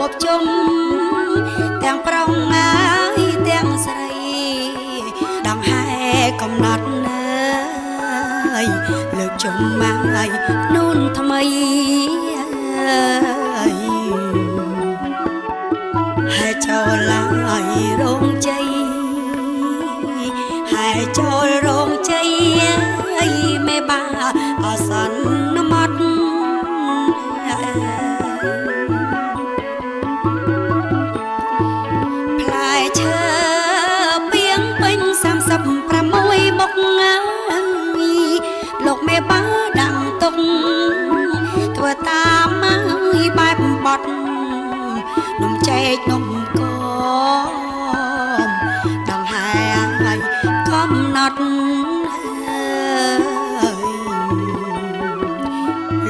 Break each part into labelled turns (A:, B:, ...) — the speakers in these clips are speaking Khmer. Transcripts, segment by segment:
A: បជុំទាំងប្រុងហើយទាំងស្រីដងហែកំណត់អើយលើកជុំមកហើយនូនថ្មីហែចូលឡើយរោងជ័យហែចូលរោងជ័យមេបាអសន្មត់ផ្លែឈើពីងពេញ36មុខលោកមេបាដាំទុកធ្វើតាមហើយបែបបត់នំចែកនំកមដងហែហើយកំណត់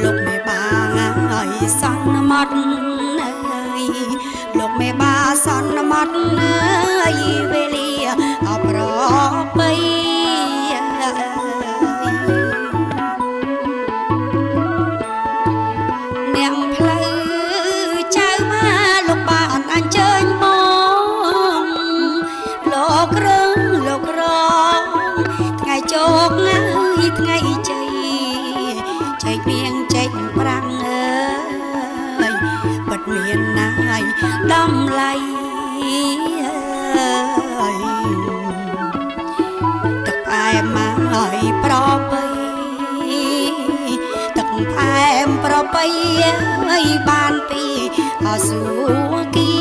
A: លោកមេបាហើយសន្មត់លោកមេបាសន្មត់វេលាអប្របីនាងផ្លូវចៅមកលោកបានអញ្ជើញមកលោករងលោករងថ្ងៃជោគថ្ងៃជ័យចែកនាងចែកប្រាំងអើយបាត់មានណាយតម្លៃទឹកផ្អែមមកហើយប្របីទឹកផ្អែមប្របីហើយបានពីអសុគី